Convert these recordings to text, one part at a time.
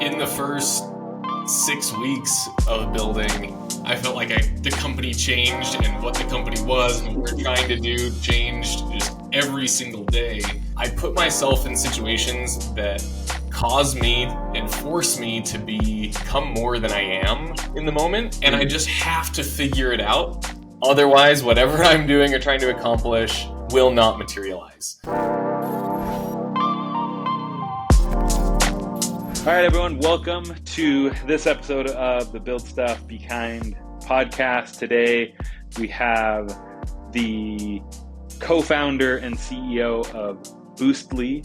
in the first 6 weeks of building, I felt like the company changed, and what the company was and what we were trying to do changed just every single day. I put myself in situations that cause me and force me to become more than I am in the moment, and I just have to figure it out. Otherwise, whatever I'm doing or trying to accomplish will not materialize. All right, everyone, welcome to this episode of the Build Stuff Be Kind podcast. Today, we have the co-founder and CEO of Boostly,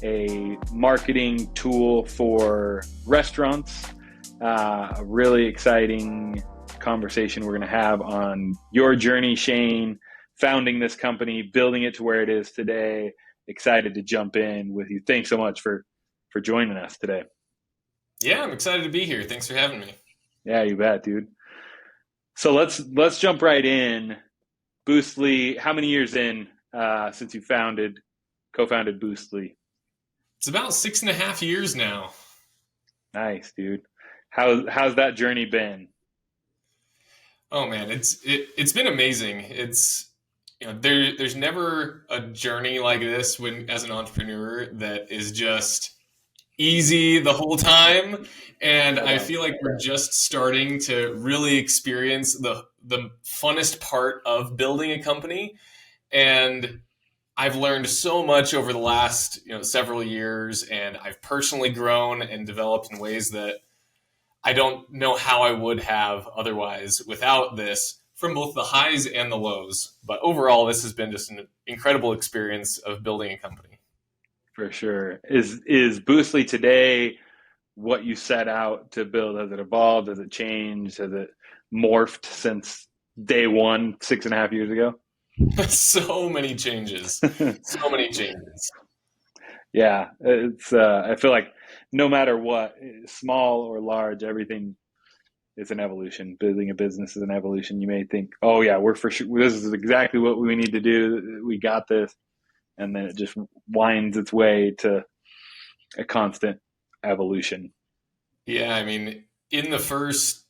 a marketing tool for restaurants. A really exciting conversation we're going to have on your journey, Shane, founding this company, building it to where it is today. Excited to jump in with you. Thanks so much for joining us today. Yeah, I'm excited to be here. Thanks for having me. Yeah, you bet, dude. So let's jump right in. Boostly, how many years in since you co-founded Boostly? It's about 6.5 years now. Nice, dude. How's that journey been? Oh man, it's been amazing. It's there's never a journey like this as an entrepreneur that is just easy the whole time, and I feel like we're just starting to really experience the funnest part of building a company. And I've learned so much over the last several years, and I've personally grown and developed in ways that I don't know how I would have otherwise without this, from both the highs and the lows. But overall, this has been just an incredible experience of building a company. For sure. Is Boostly today what you set out to build? Has it evolved? Has it changed? Has it morphed since day one, 6.5 years ago? So many changes. So many changes. Yeah, it's. I feel like no matter what, small or large, everything is an evolution. Building a business is an evolution. You may think, oh yeah, we're for sure. This is exactly what we need to do. We got this. And then it just winds its way to a constant evolution. Yeah, I mean, in the first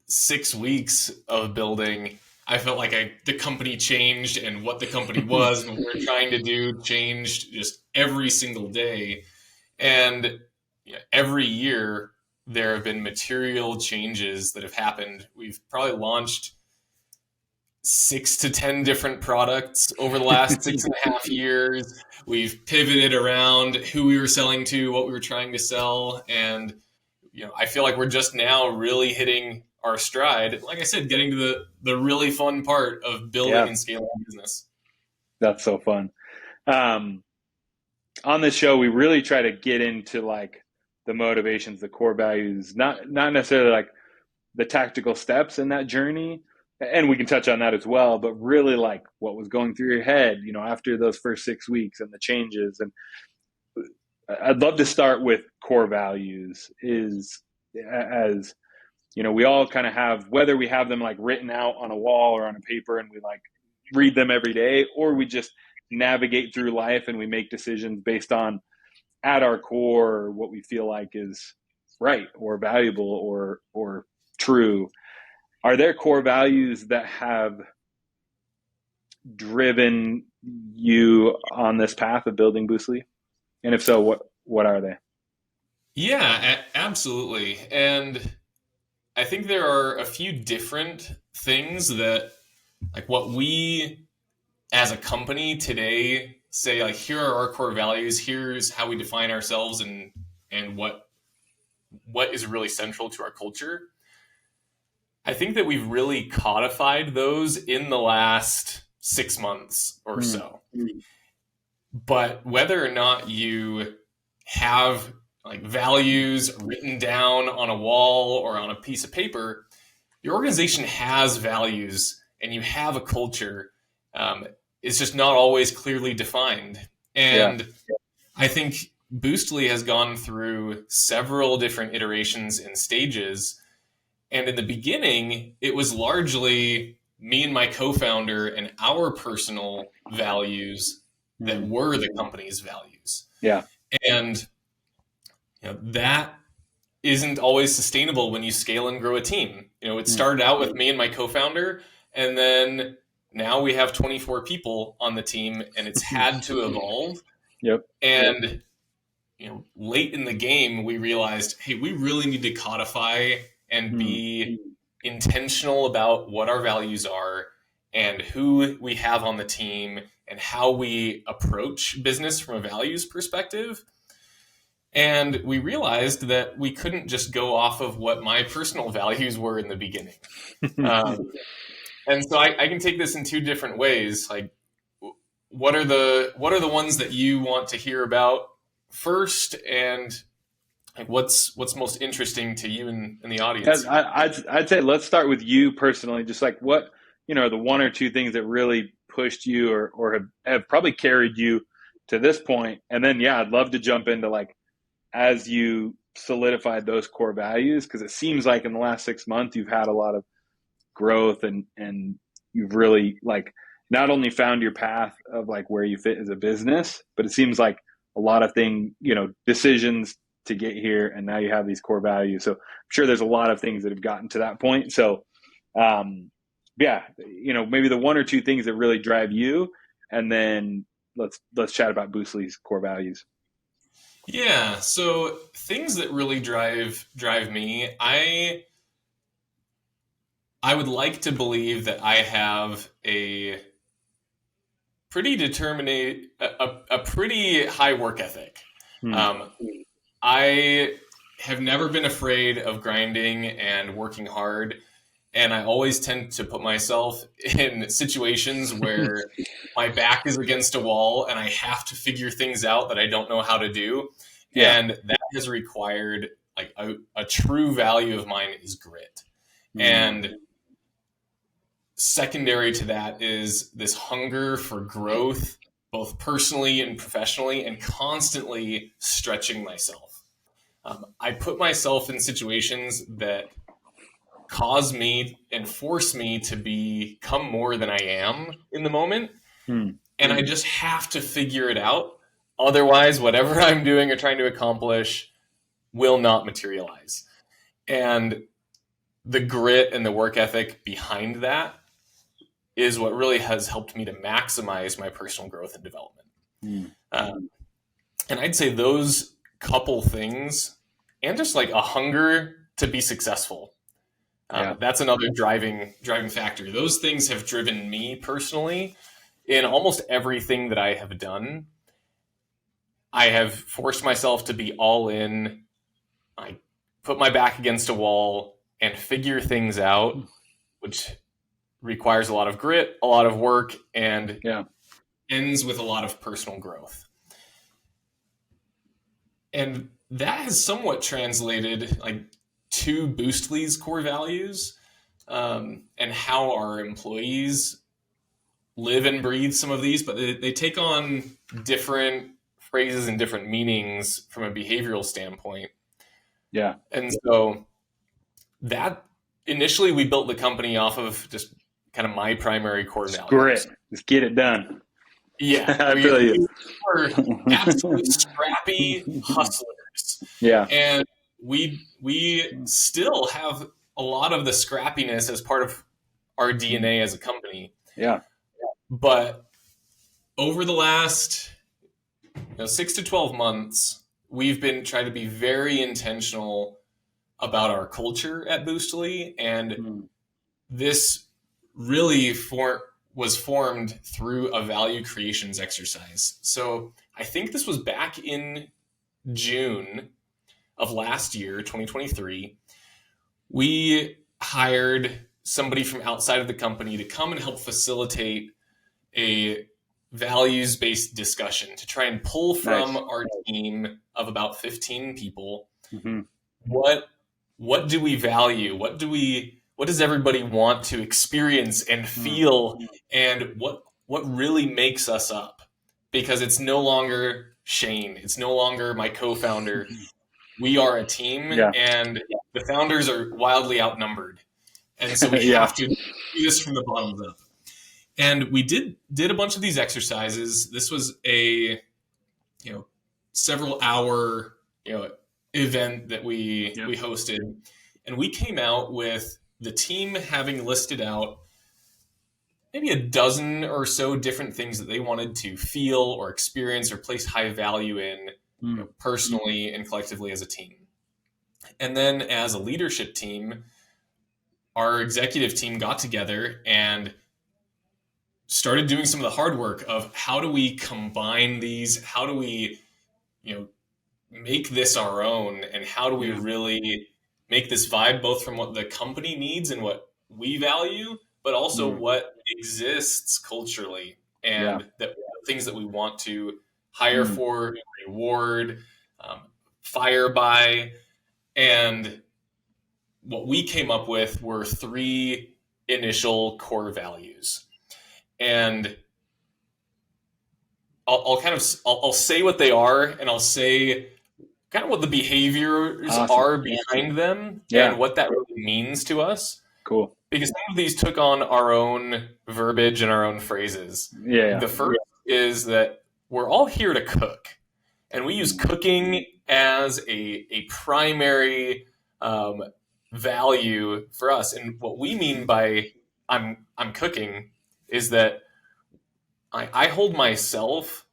6 weeks of building, I felt like the company changed, and what the company was and what we were trying to do changed just every single day. And every year there have been material changes that have happened. We've probably launched 6 to 10 different products over the last 6.5 years. We've pivoted around who we were selling to, what we were trying to sell. And, I feel like we're just now really hitting our stride. Like I said, getting to the really fun part of building and scaling a business. That's so fun. On this show, we really try to get into like the motivations, the core values, not necessarily like the tactical steps in that journey. And we can touch on that as well, but really like what was going through your head, after those first 6 weeks and the changes. And I'd love to start with core values we all kind of have, whether we have them like written out on a wall or on a paper and we like read them every day, or we just navigate through life and we make decisions based on at our core, what we feel like is right or valuable or true. Are there core values that have driven you on this path of building Boostly? And if so, what are they? Yeah, absolutely. And I think there are a few different things that, like, what we as a company today say, like, here are our core values, here's how we define ourselves and what is really central to our culture. I think that we've really codified those in the last 6 months or so. But whether or not you have like values written down on a wall or on a piece of paper, your organization has values and you have a culture. It's just not always clearly defined. And I think Boostly has gone through several different iterations and stages. And in the beginning, it was largely me and my co-founder and our personal values that were the company's values. Yeah. And that isn't always sustainable when you scale and grow a team. It started out with me and my co-founder, and then now we have 24 people on the team, and it's had to evolve. Yep. And late in the game, we realized, hey, we really need to codify and be intentional about what our values are and who we have on the team and how we approach business from a values perspective. And we realized that we couldn't just go off of what my personal values were in the beginning. And so I can take this in two different ways. Like, what are the ones that you want to hear about first, and like what's most interesting to you in the audience? I'd say let's start with you personally. Just like what the one or two things that really pushed you or have probably carried you to this point, and then I'd love to jump into like as you solidified those core values, because it seems like in the last 6 months you've had a lot of growth and you've really like not only found your path of like where you fit as a business, but it seems like a lot of decisions to get here, and now you have these core values. So I'm sure there's a lot of things that have gotten to that point. So maybe the one or two things that really drive you, and then let's chat about Boostly's core values. Yeah, so things that really drive me, I would like to believe that I have a pretty a pretty high work ethic. I have never been afraid of grinding and working hard, and I always tend to put myself in situations where my back is against a wall and I have to figure things out that I don't know how to do. Yeah. And that has required like a true value of mine is grit. And secondary to that is this hunger for growth, both personally and professionally, and constantly stretching myself. I put myself in situations that cause me and force me to become more than I am in the moment. And I just have to figure it out. Otherwise, whatever I'm doing or trying to accomplish will not materialize. And the grit and the work ethic behind that is what really has helped me to maximize my personal growth and development. And I'd say those couple things, and just like a hunger to be successful. That's another driving factor. Those things have driven me personally in almost everything that I have done. I have forced myself to be all in. I put my back against a wall and figure things out, which requires a lot of grit, a lot of work, and ends with a lot of personal growth. And that has somewhat translated like to Boostly's core values, and how our employees live and breathe some of these, but they take on different phrases and different meanings from a behavioral standpoint. Yeah. And so that initially we built the company off of just kind of my primary core values. Grit. Just get it done. Yeah. I feel you. We're absolute scrappy hustlers. Yeah. And we still have a lot of the scrappiness as part of our DNA as a company. Yeah. But over the last 6 to 12 months, we've been trying to be very intentional about our culture at Boostly. And this really was formed through a value creations exercise. So I think this was back in June of last year, 2023. We hired somebody from outside of the company to come and help facilitate a values-based discussion to try and pull from our team of about 15 people. What do we value? What does everybody want to experience and feel? And what really makes us up? Because it's no longer Shane. It's no longer my co-founder. We are a team, and the founders are wildly outnumbered. And so we have to do this from the bottom up. And we did a bunch of these exercises. This was a several hour event that we hosted, and we came out with the team having listed out maybe a dozen or so different things that they wanted to feel or experience or place high value in, personally and collectively as a team. And then as a leadership team, our executive team got together and started doing some of the hard work of how do we combine these? How do we, make this our own? And how do we really make this vibe both from what the company needs and what we value, but also what exists culturally and that things that we want to hire for, reward, fire by. And what we came up with were 3 initial core values. And I'll say what they are, and I'll say kind of what the behaviors are behind them and what that really means to us. Cool. Because some of these took on our own verbiage and our own phrases. The first is that we're all here to cook, and we use cooking as a primary value for us. And what we mean by I'm cooking is that I hold myself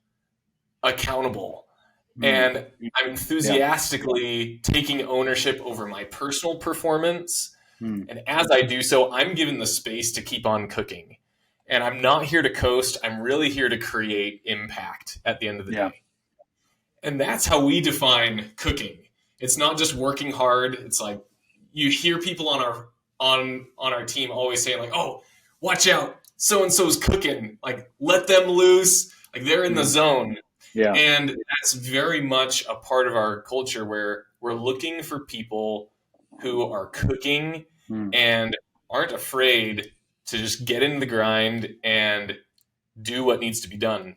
accountable, and I'm enthusiastically taking ownership over my personal performance. And as I do so, I'm given the space to keep on cooking. And I'm not here to coast. I'm really here to create impact at the end of the day. And that's how we define cooking. It's not just working hard. It's like you hear people on our team always saying like, "Oh, watch out. So-and-so's cooking, like let them loose, like they're in the zone." And that's very much a part of our culture where we're looking for people who are cooking and aren't afraid to just get in the grind and do what needs to be done.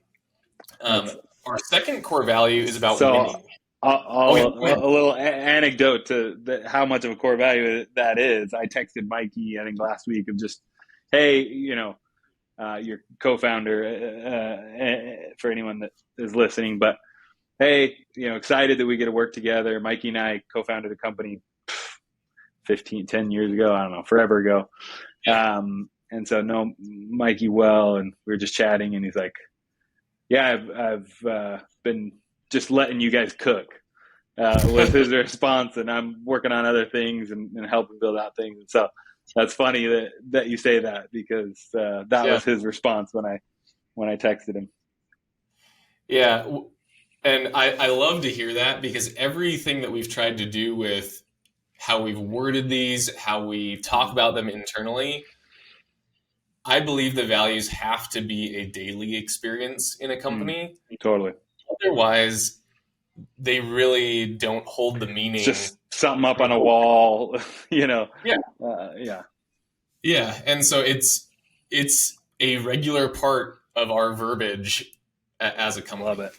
Our second core value is about winning. A little anecdote to how much of a core value that is. I texted Mikey, I think last week, of just, hey, your co-founder, for anyone that is listening, but hey, excited that we get to work together. Mikey and I co-founded a company 10 years ago, I don't know, forever ago. And so know Mikey well, and we were just chatting, and he's like, yeah, I've been just letting you guys cook, was his response, and I'm working on other things and helping build out things. And so that's funny that you say that, because that was his response when I texted him. Yeah. And I love to hear that, because everything that we've tried to do with how we've worded these, how we talk about them internally, I believe the values have to be a daily experience in a company. Totally. Otherwise, they really don't hold the meaning. It's just something up on a wall, Yeah. And so it's a regular part of our verbiage as a company. Love it.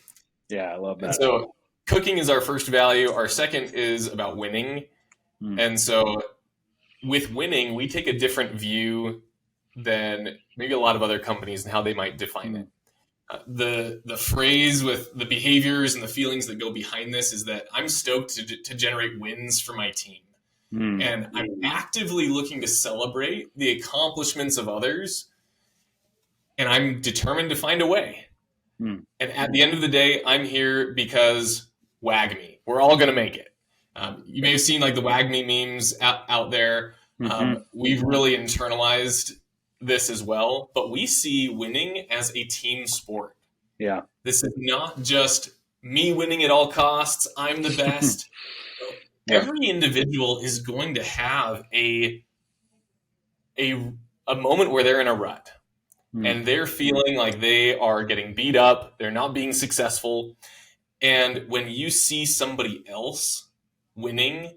Yeah, I love that. And so cooking is our first value. Our second is about winning. And so with winning, we take a different view than maybe a lot of other companies and how they might define it. The phrase with the behaviors and the feelings that go behind this is that I'm stoked to generate wins for my team. And I'm actively looking to celebrate the accomplishments of others, and I'm determined to find a way. And at the end of the day, I'm here because wag me. We're all going to make it. You may have seen like the wag me memes out there. We've really internalized this as well, but we see winning as a team sport. Yeah. This is not just me winning at all costs. I'm the best. Every individual is going to have a moment where they're in a rut and they're feeling like they are getting beat up. They're not being successful. And when you see somebody else winning,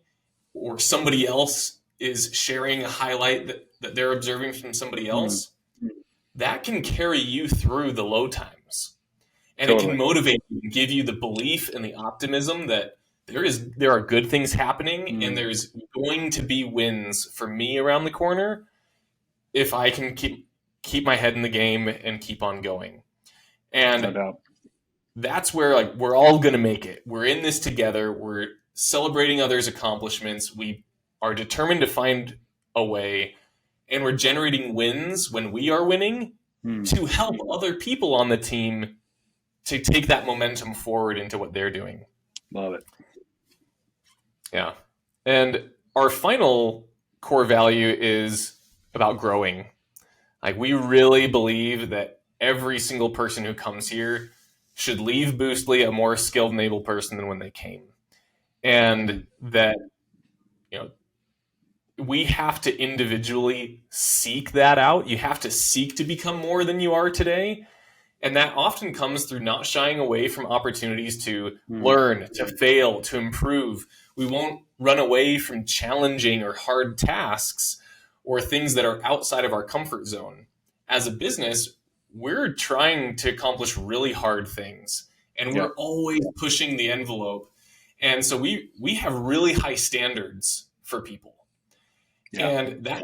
or somebody else is sharing a highlight that they're observing from somebody else, that can carry you through the low times. And it can motivate you and give you the belief and the optimism that there are good things happening and there's going to be wins for me around the corner if I can keep my head in the game and keep on going. And that's where like we're all going to make it. We're in this together. celebrating others' accomplishments. We are determined to find a way, and we're generating wins when we are winning to help other people on the team to take that momentum forward into what they're doing. Love it. Yeah. And our final core value is about growing. Like, we really believe that every single person who comes here should leave Boostly a more skilled and able person than when they came. And that, you know, we have to individually seek that out. You have to seek to become more than you are today. And that often comes through not shying away from opportunities to learn, to fail, to improve. We won't run away from challenging or hard tasks or things that are outside of our comfort zone. As a business, we're trying to accomplish really hard things, and we're always pushing the envelope. And so we have really high standards for people. Yeah. And that,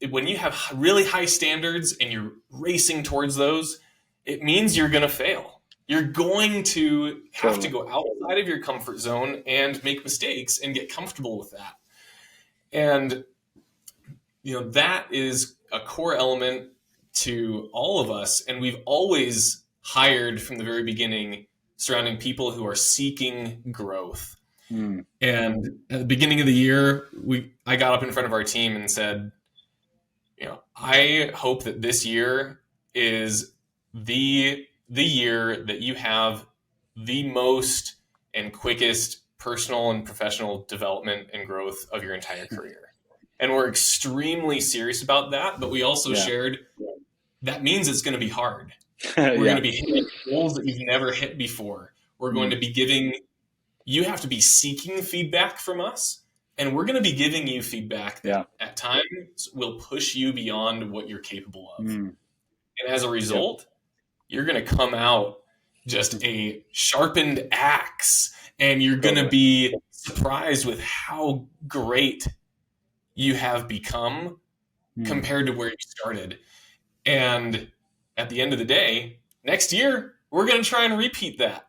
when you have really high standards and you're racing towards those, it means you're going to fail. You're going to have to go outside of your comfort zone and make mistakes and get comfortable with that. And, you know, that is a core element to all of us. And we've always hired from the very beginning surrounding people who are seeking growth. And at the beginning of the year, I got up in front of our team and said, you know, I hope that this year is the year that you have the most and quickest personal and professional development and growth of your entire career. And we're extremely serious about that, but we also shared that means it's going to be hard. We're going to be hitting goals that you've never hit before. We're going to be you have to be seeking feedback from us, and we're going to be giving you feedback that at times will push you beyond what you're capable of. And as a result, you're going to come out just a sharpened axe, and you're going to be surprised with how great you have become compared to where you started. And at the end of the day, next year, we're going to try and repeat that.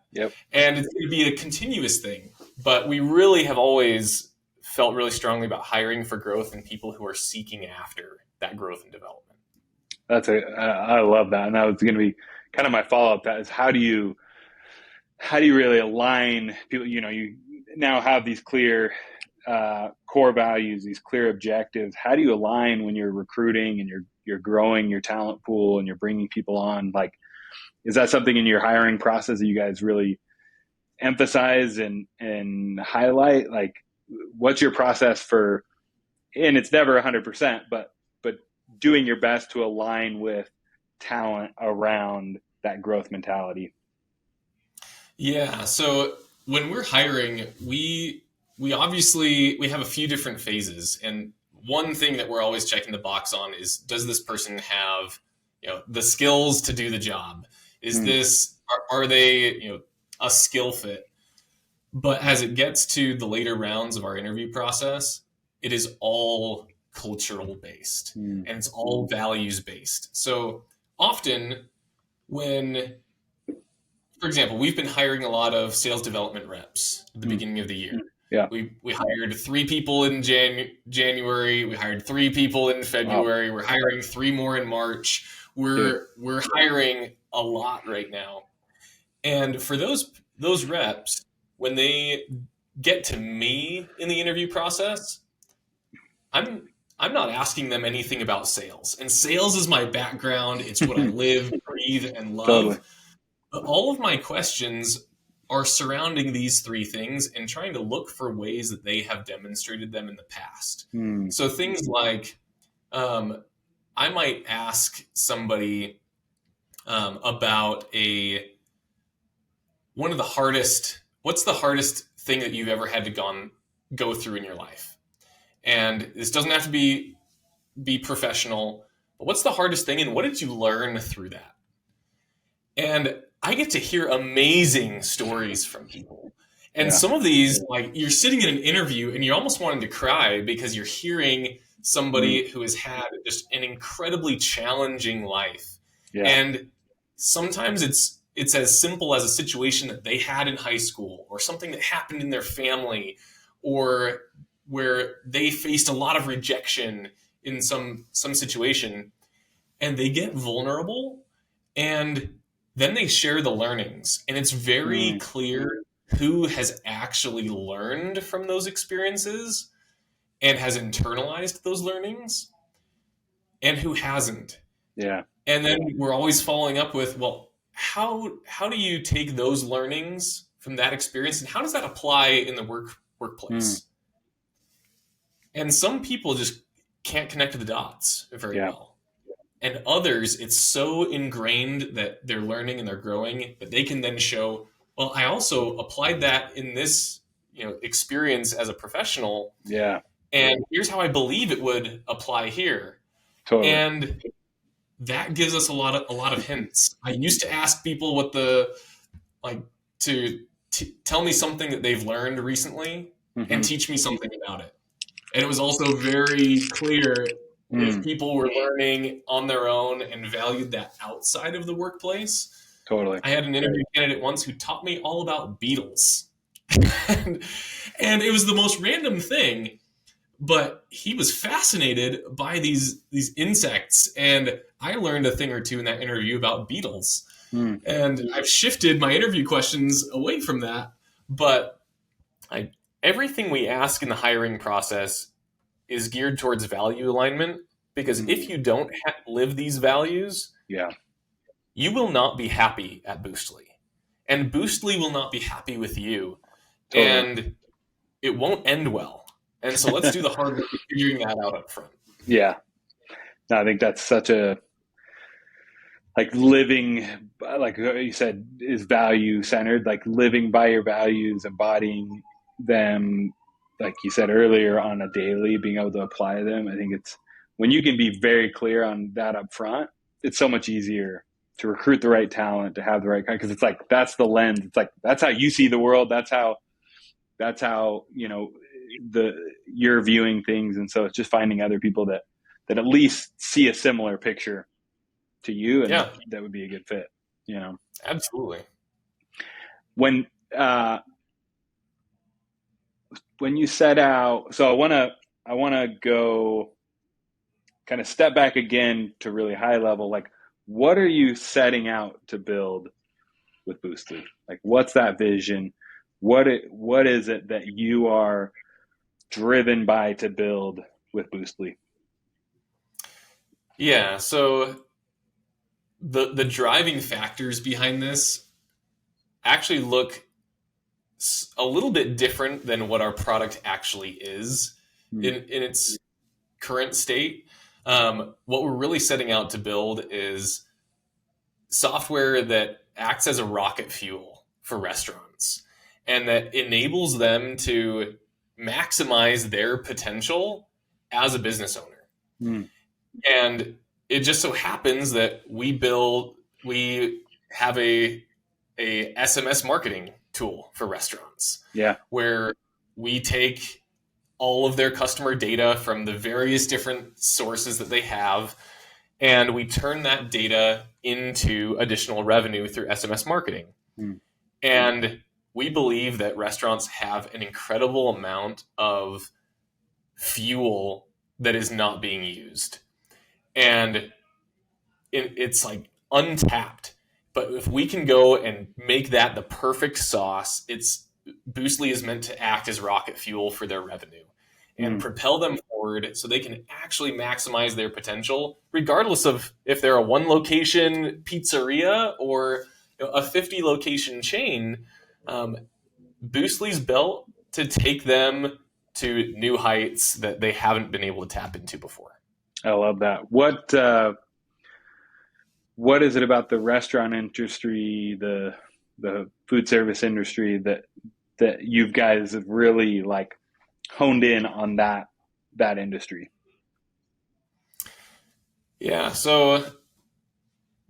And it's going to be a continuous thing. But we really have always felt really strongly about hiring for growth and people who are seeking after that growth and development. I love that. And that was going to be kind of my follow-up. That is, how do you really align people? You know, you now have these clear core values, these clear objectives. How do you align when you're recruiting and you're growing your talent pool and you're bringing people on? Like, is that something in your hiring process that you guys really emphasize and highlight? Like, what's your process for, and it's never 100%, but doing your best to align with talent around that growth mentality? Yeah. So when we're hiring, we obviously have a few different phases. And one thing that we're always checking the box on is, does this person have, you know, the skills to do the job? Is this, are they, you know, a skill fit? But as it gets to the later rounds of our interview process, it is all cultural based and it's all values based. So often when, for example, we've been hiring a lot of sales development reps at the beginning of the year. We hired 3 people in January. We hired 3 people in February. We're hiring 3 more in March. We're hiring a lot right now. And for those reps, when they get to me in the interview process, I'm not asking them anything about sales. And sales is my background. It's what I live, breathe, and love. Totally. But all of my questions are surrounding these 3 things and trying to look for ways that they have demonstrated them in the past. So things like, I might ask somebody about what's the hardest thing that you've ever had to go through in your life? And this doesn't have to be professional, but what's the hardest thing and what did you learn through that? And I get to hear amazing stories from people. And some of these, like, you're sitting in an interview and you're almost wanting to cry because you're hearing somebody who has had just an incredibly challenging life. And sometimes it's as simple as a situation that they had in high school or something that happened in their family or where they faced a lot of rejection in some situation, and they get vulnerable, and then they share the learnings, and it's very Mm. clear who has actually learned from those experiences and has internalized those learnings and who hasn't. Yeah. And then we're always following up with, well, how do you take those learnings from that experience and how does that apply in the Mm. workplace? And some people just can't connect the dots very Yeah. well. And others, it's so ingrained that they're learning and they're growing that they can then show, well, I also applied that in this, experience as a professional, Yeah. and here's how I believe it would apply here. Totally. And that gives us a lot of hints. I used to ask people what the like to tell me something that they've learned recently and Mm-hmm. teach me something about it. And it was also very clear if Mm. people were learning on their own and valued that outside of the workplace. Totally. I had an interview candidate once who taught me all about beetles. and, and it was the most random thing, but he was fascinated by these insects, and I learned a thing or two in that interview about beetles. Mm. And I've shifted my interview questions away from that, but everything we ask in the hiring process is geared towards value alignment, because if you don't live these values, Yeah. you will not be happy at Boostly, and Boostly will not be happy with you, Totally. and it won't end well. And so let's do the hard work of figuring that out up front. Yeah. No, I think that's such a living, like you said, is value centered, like living by your values, embodying them, like you said earlier, on a daily, being able to apply them. I think it's when you can be very clear on that up front, it's so much easier to recruit the right talent, to have the right kind, because it's like that's the lens. It's like that's how you see the world. That's how you're viewing things, and so it's just finding other people that at least see a similar picture to you, and that would be a good fit. Absolutely. When you set out, so I want to go kind of step back again to really high level. Like, what are you setting out to build with Boostly? Like, what's that vision? What is it that you are driven by to build with Boostly? Yeah, so the driving factors behind this actually look a little bit different than what our product actually is in its current state. What we're really setting out to build is software that acts as a rocket fuel for restaurants and that enables them to maximize their potential as a business owner. And it just so happens that we have a SMS marketing tool for restaurants. Yeah. Where we take all of their customer data from the various different sources that they have, and we turn that data into additional revenue through SMS marketing. And we believe that restaurants have an incredible amount of fuel that is not being used. And it's like untapped. But if we can go and make that the perfect sauce, Boostly is meant to act as rocket fuel for their revenue and propel them forward so they can actually maximize their potential, regardless of if they're a one location pizzeria or a 50 location chain. Boostly's built to take them to new heights that they haven't been able to tap into before. I love that. What is it about the restaurant industry, the food service industry that you guys have really like honed in on that industry? Yeah, so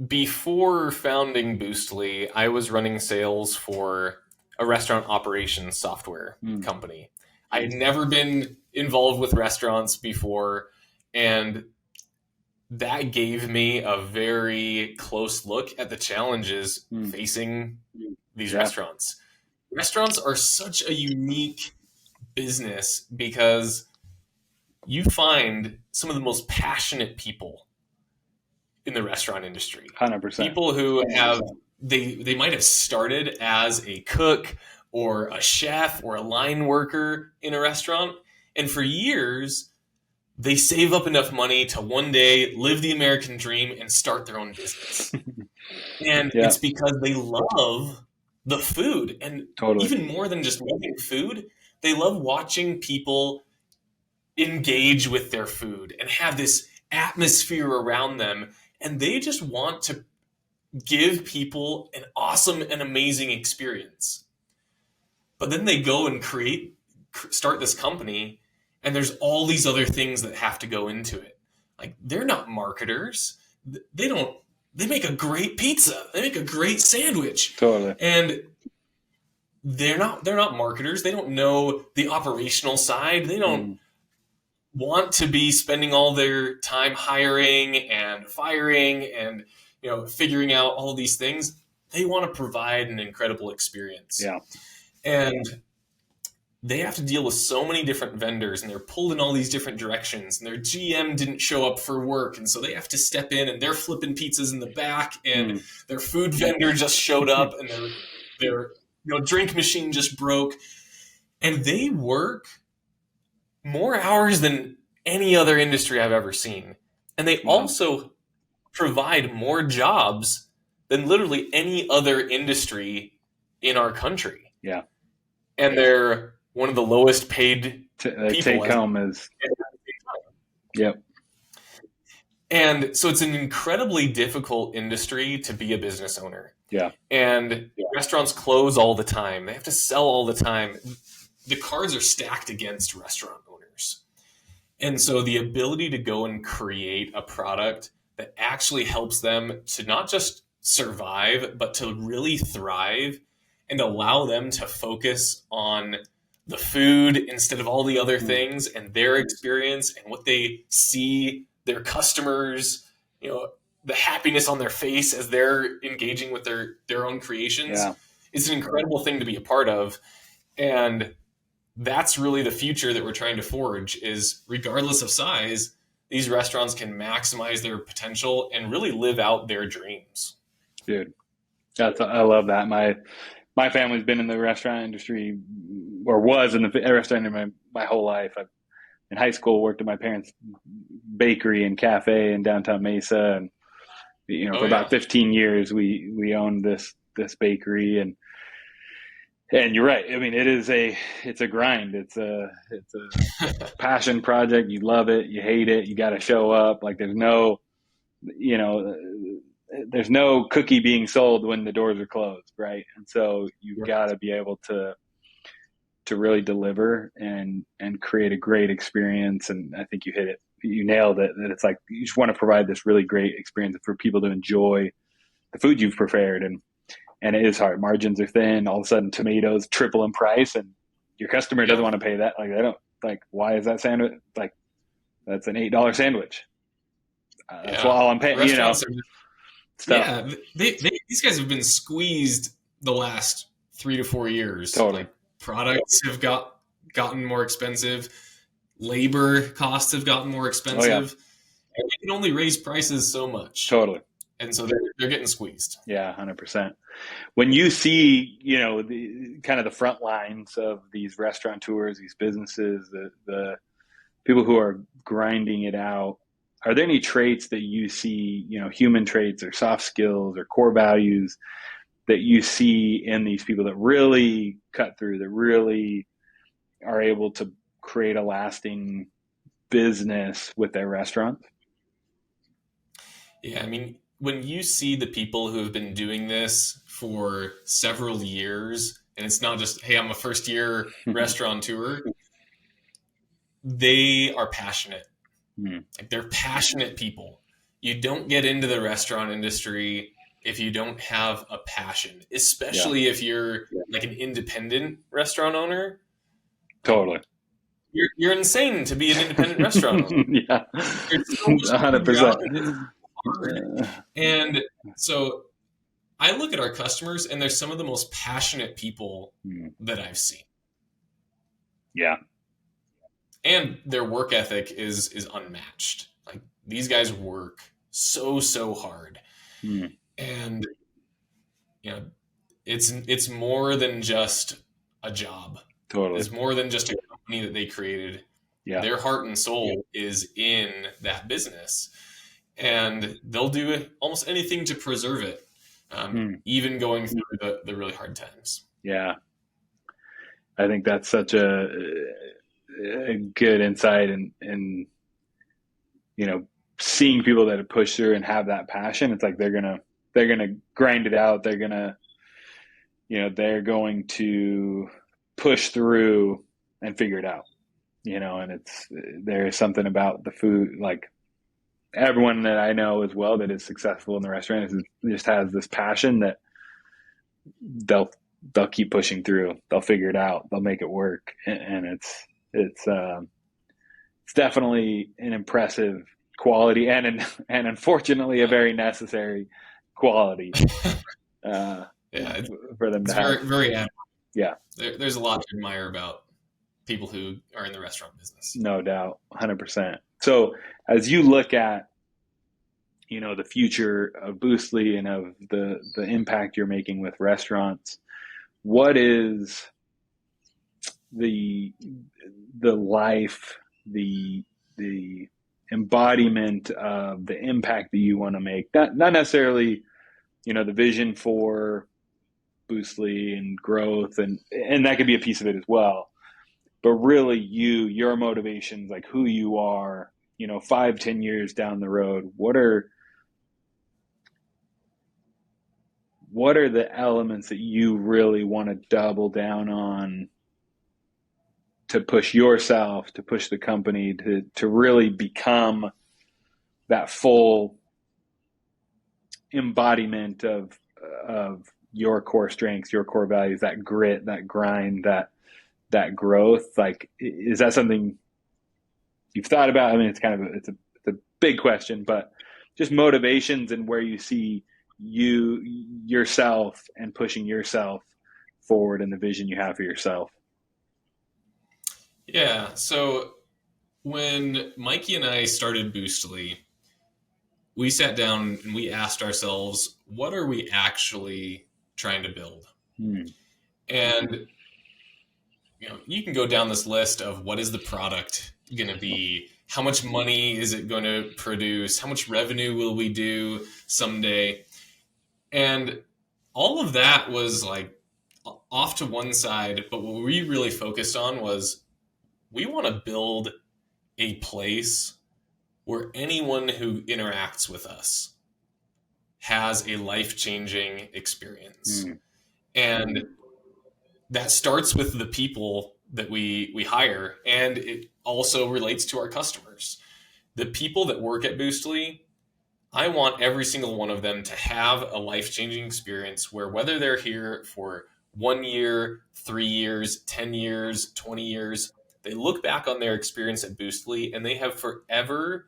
before founding Boostly, I was running sales for a restaurant operations software company. I had never been involved with restaurants before, and that gave me a very close look at the challenges facing these restaurants. Restaurants are such a unique business because you find some of the most passionate people in the restaurant industry. 100%. People who have, they might have started as a cook or a chef or a line worker in a restaurant. And for years, they save up enough money to one day live the American dream and start their own business. And Yeah. it's because they love the food. And Totally. even more than just loving food, they love watching people engage with their food and have this atmosphere around them. And they just want to give people an awesome and amazing experience. But then they go and start this company, and there's all these other things that have to go into it. Like, they're not marketers. They make a great pizza. They make a great sandwich. Totally. And they're not marketers. They don't know the operational side. They don't want to be spending all their time hiring and firing and, figuring out all these things. They want to provide an incredible experience. Yeah. And they have to deal with so many different vendors, and they're pulled in all these different directions, and their GM didn't show up for work. And so they have to step in, and they're flipping pizzas in the back, and their food vendor just showed up, and their drink machine just broke. And they work more hours than any other industry I've ever seen. And they also provide more jobs than literally any other industry in our country. Yeah. And they're one of the lowest paid people. Take home is. Yep. And so it's an incredibly difficult industry to be a business owner. Yeah. And restaurants close all the time. They have to sell all the time. The cards are stacked against restaurant owners. And so the ability to go and create a product that actually helps them to not just survive, but to really thrive and allow them to focus on the food instead of all the other things and their experience and what they see their customers, the happiness on their face as they're engaging with their own creations. Yeah. It's an incredible thing to be a part of. And that's really the future that we're trying to forge is, regardless of size, these restaurants can maximize their potential and really live out their dreams. Dude, I love that. My family's been in the restaurant industry, or was in the restaurant industry my whole life. In high school, worked at my parents' bakery and cafe in downtown Mesa, and for about 15 years we owned this bakery. And you're right. I mean, it's a grind. It's a passion project. You love it, you hate it, you got to show up. Like, there's no cookie being sold when the doors are closed, right? And so you've got to be able to really deliver and create a great experience. And I think you hit it. You nailed it. That it's like you just want to provide this really great experience for people to enjoy the food you've prepared. And it is hard. Margins are thin. All of a sudden, tomatoes triple in price, and your customer doesn't want to pay that. Like, they don't, like, why is that sandwich? Like, that's an $8 sandwich. That's all I'm paying. Restaurants Stuff. Yeah, these guys have been squeezed the last 3 to 4 years. Totally. Like, products have gotten more expensive. Labor costs have gotten more expensive. And they can only raise prices so much. Totally. And so they're getting squeezed. Yeah, 100%. When you see, the kind of the front lines of these restaurateurs, these businesses, the people who are grinding it out, are there any traits that you see, human traits or soft skills or core values that you see in these people that really cut through, that really are able to create a lasting business with their restaurant? Yeah, I mean, when you see the people who have been doing this for several years, and it's not just, hey, I'm a first-year restaurateur, they are passionate. Like, they're passionate people. You don't get into the restaurant industry if you don't have a passion, especially if you're like an independent restaurant owner. Totally. You're insane to be an independent restaurant owner. Yeah. There's so much 100%. And so I look at our customers, and they're some of the most passionate people that I've seen. Yeah. and their work ethic is unmatched. Like these guys work so hard, Mm, and you know it's more than just a job. totally. It's more than just a company that they created. Yeah. Their heart and soul is in that business, and they'll do almost anything to preserve it, Mm, even going through the really hard times. yeah. I think that's such a good insight, and seeing people that have pushed through and have that passion. It's like they're gonna grind it out. They're going to push through and figure it out. And there's something about the food, like everyone that I know as well that is successful in the restaurant just has this passion that they'll they'll keep pushing through. They'll figure it out. They'll make it work, and it's definitely an impressive quality, and unfortunately a very necessary quality uh, Yeah, for them to it's have. very admirable. Yeah, There's a lot to admire about people who are in the restaurant business. no doubt, 100%. So as you look at the future of Boostly and of the impact you're making with restaurants, what is the life, the embodiment of the impact that you want to make? Not necessarily, the vision for Boostly and growth, and that could be a piece of it as well. But really, your motivations, like who you are, 5-10 years down the road. What are the elements that you really want to double down on to push yourself, to push the company, to really become that full embodiment of your core strengths, your core values, that grit, that grind, that growth? Like, is that something you've thought about? I mean, it's a big question, but just motivations and where you see yourself and pushing yourself forward and the vision you have for yourself. Yeah. So when Mikey and I started Boostly, we sat down and we asked ourselves, what are we actually trying to build? Hmm. And you can go down this list of what is the product going to be? How much money is it going to produce? How much revenue will we do someday? And all of that was like off to one side, but what we really focused on was we want to build a place where anyone who interacts with us has a life-changing experience. Hmm. And that starts with the people that we hire, and it also relates to our customers. The people that work at Boostly, I want every single one of them to have a life-changing experience where whether they're here for 1 year, 3 years, 10 years, 20 years, they look back on their experience at Boostly and they have forever,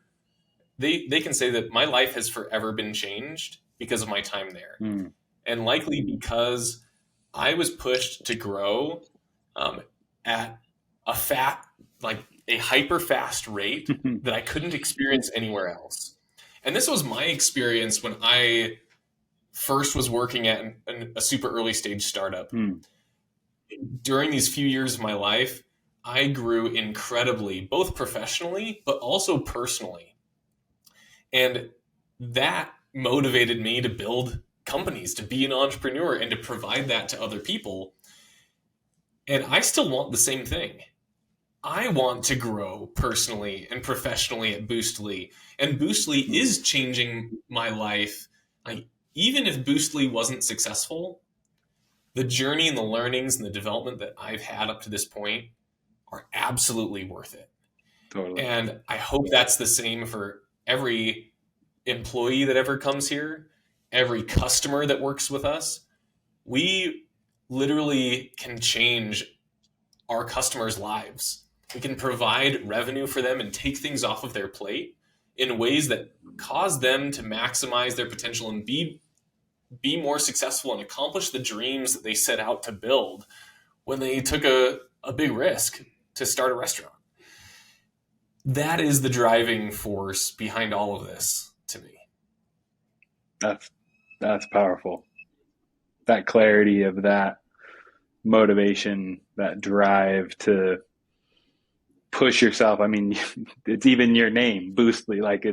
they can say that my life has forever been changed because of my time there. Hmm. And likely because I was pushed to grow at like a hyper fast rate that I couldn't experience anywhere else. And this was my experience when I first was working at a super early stage startup. Hmm. During these few years of my life, I grew incredibly, both professionally, but also personally. And that motivated me to build companies, to be an entrepreneur, and to provide that to other people. And I still want the same thing. I want to grow personally and professionally at Boostly. And Boostly is changing my life. Like, even if Boostly wasn't successful, the journey and the learnings and the development that I've had up to this point are absolutely worth it. Totally. And I hope that's the same for every employee that ever comes here, every customer that works with us. We literally can change our customers' lives. We can provide revenue for them and take things off of their plate in ways that cause them to maximize their potential and be more successful and accomplish the dreams that they set out to build when they took a big risk to start a restaurant. that is the driving force behind all of this to me. That's powerful. That clarity of that motivation, that drive to push yourself. I mean, it's even your name, Boostly. Like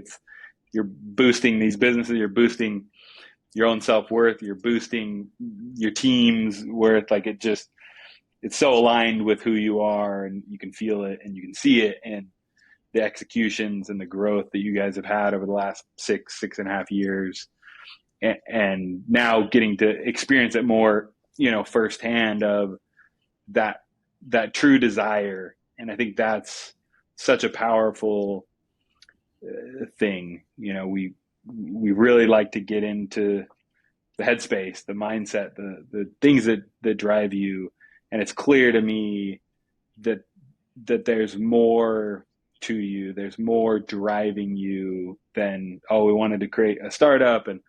you're boosting these businesses, you're boosting your own self-worth, you're boosting your team's worth. Like it's so aligned with who you are, and you can feel it and you can see it, and the executions and the growth that you guys have had over the last 6.5 years, and now getting to experience it more, firsthand, of that true desire. And I think that's such a powerful thing. We really like to get into the headspace, the mindset, the things that drive you. And it's clear to me that there's more to you. There's more driving you than, oh, we wanted to create a startup and,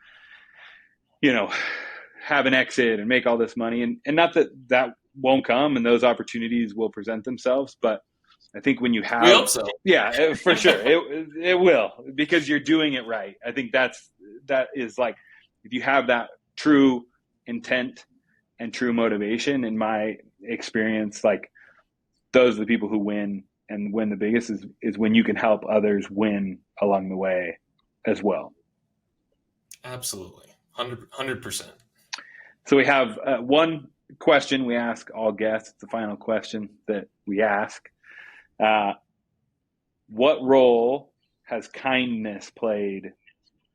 have an exit and make all this money. And not that won't come, and those opportunities will present themselves. But I think when you have, We hope so. Yeah, for sure. It will, because you're doing it right. I think that is like, if you have that true intent and true motivation, in my experience, like, those are the people who win, and win the biggest is when you can help others win along the way as well. Absolutely. 100%. So we have one question we ask all guests. It's the final question that we ask. What role has kindness played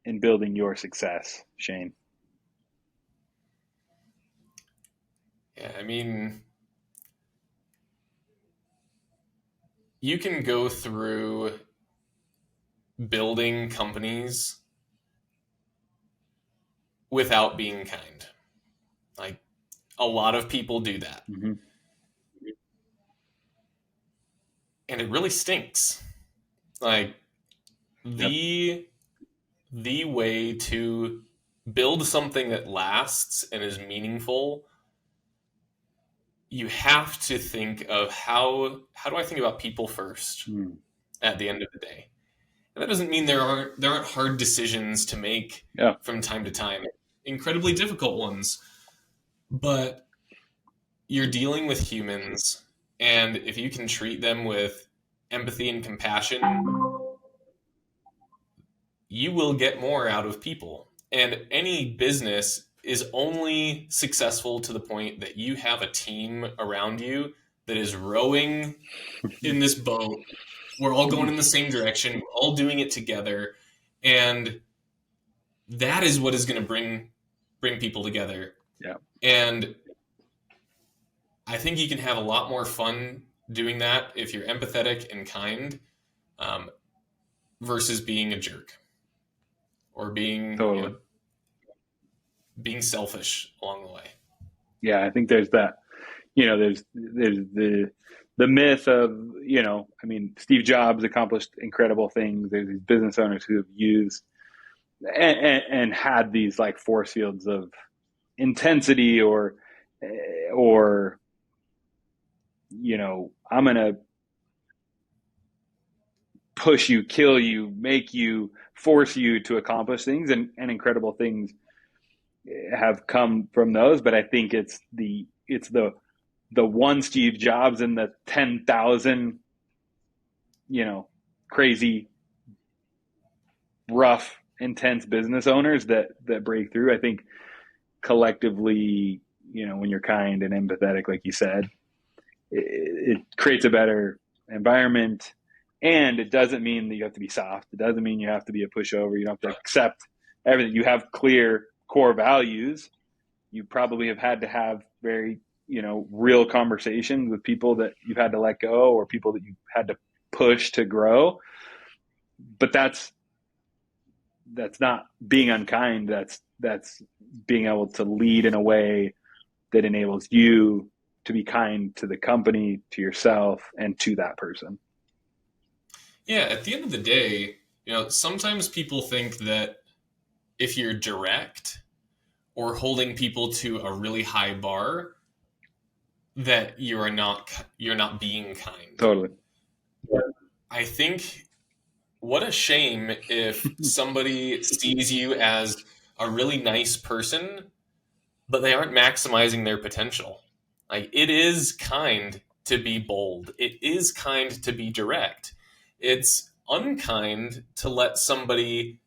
in building your success, Shane? Yeah, I mean, you can go through building companies without being kind. Like, a lot of people do that. Mm-hmm. And it really stinks. Like, the way to build something that lasts and is meaningful, you have to think of how do I think about people first at the end of the day. And that doesn't mean there aren't hard decisions to make from time to time, incredibly difficult ones. But you're dealing with humans, and if you can treat them with empathy and compassion, you will get more out of people. And any business is only successful to the point that you have a team around you that is rowing in this boat. We're all going in the same direction. We're all doing it together. And that is what is going to bring people together. Yeah. And I think you can have a lot more fun doing that if you're empathetic and kind, versus being a jerk or being being selfish along the way. Yeah, I think there's that. There's the myth of, I mean, Steve Jobs accomplished incredible things. There's these business owners who have used and had these like force fields of intensity or I'm going to push you, kill you, make you, force you to accomplish things, and incredible things have come from those. But I think it's the one Steve Jobs and the 10,000, crazy, rough, intense business owners that break through. I think collectively, when you're kind and empathetic, like you said, it creates a better environment. And it doesn't mean that you have to be soft. It doesn't mean you have to be a pushover. You don't have to accept everything. You have clear core values. You probably have had to have very, real conversations with people that you've had to let go, or people that you've had to push to grow. But that's not being unkind. That's being able to lead in a way that enables you to be kind to the company, to yourself, and to that person. Yeah, at the end of the day, sometimes people think that if you're direct or holding people to a really high bar, that you're not being kind. Totally. I think what a shame if somebody sees you as a really nice person, but they aren't maximizing their potential. Like, it is kind to be bold. It is kind to be direct. It's unkind to let somebody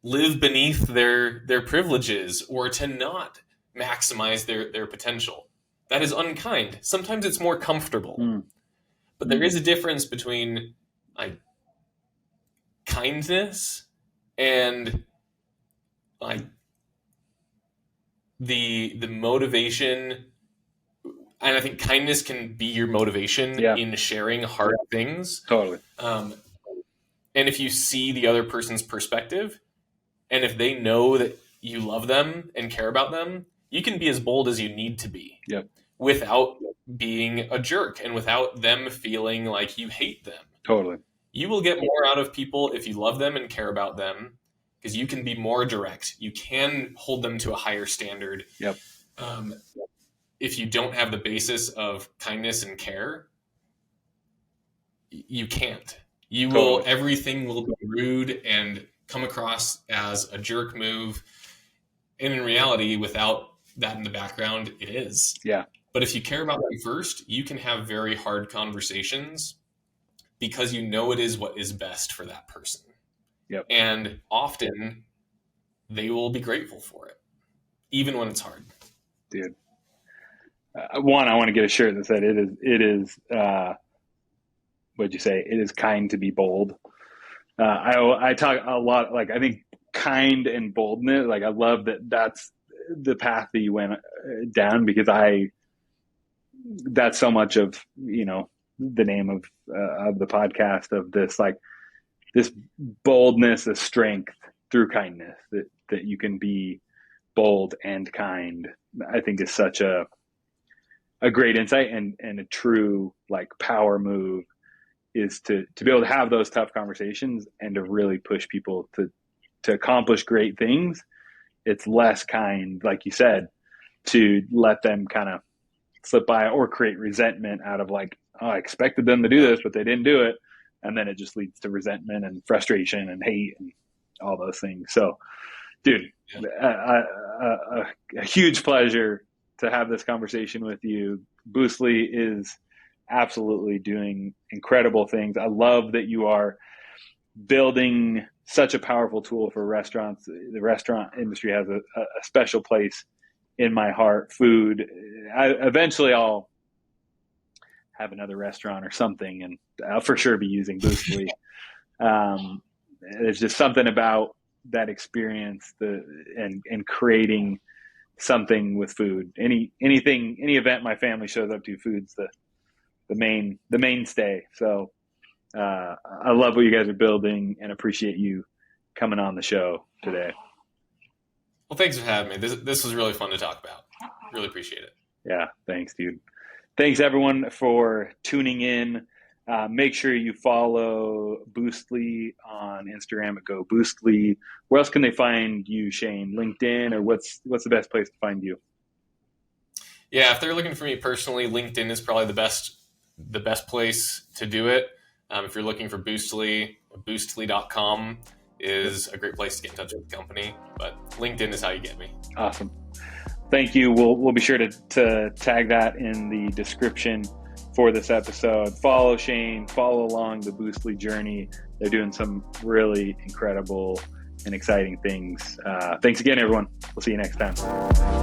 live beneath their privileges or to not maximize their potential. That is unkind. Sometimes it's more comfortable. But there is a difference between like kindness and like the motivation, and I think kindness can be your motivation in sharing hard things. Totally. And if you see the other person's perspective, and if they know that you love them and care about them, you can be as bold as you need to be without being a jerk and without them feeling like you hate them. Totally. You will get more out of people if you love them and care about them, because you can be more direct. You can hold them to a higher standard. If you don't have the basis of kindness and care, you can't. You will, everything will be rude and come across as a jerk move. And in reality, without that in the background, it is. But if you care about them first, you can have very hard conversations because you know it is what is best for that person. And often they will be grateful for it, even when it's hard. Dude. One, I want to get a shirt that said it is what'd you say? It is kind to be bold. I talk a lot, like, I think kind and boldness, like, I love that's the path that you went down, because that's so much of, the name of the podcast, of this, like, this boldness, this strength through kindness, that you can be bold and kind, I think is such a great insight and a true, like, power move, is to be able to have those tough conversations and to really push people to accomplish great things. It's less kind, like you said, to let them kind of slip by or create resentment out of, like, oh, I expected them to do this, but they didn't do it. And then it just leads to resentment and frustration and hate and all those things. So, dude, a huge pleasure to have this conversation with you. Boostly is absolutely doing incredible things. I love that you are building such a powerful tool for restaurants. The restaurant industry has a special place in my heart. Food. Eventually I'll have another restaurant or something, and I'll for sure be using Boostly. There's just something about that experience, and creating something with food. Any event my family shows up to, food's the mainstay. So I love what you guys are building and appreciate you coming on the show today. Well, thanks for having me. This was really fun to talk about. Really appreciate it. Yeah, thanks, dude. Thanks, everyone, for tuning in. Make sure you follow Boostly on Instagram at Go Boostly. Where else can they find you, Shane? LinkedIn, or what's the best place to find you? Yeah, if they're looking for me personally, LinkedIn is probably the best place to do it. If you're looking for Boostly, boostly.com is a great place to get in touch with the company. But LinkedIn is how you get me. Awesome. Thank you. We'll be sure to tag that in the description for this episode. Follow Shane, follow along the Boostly journey. They're doing some really incredible and exciting things. Thanks again, everyone. We'll see you next time.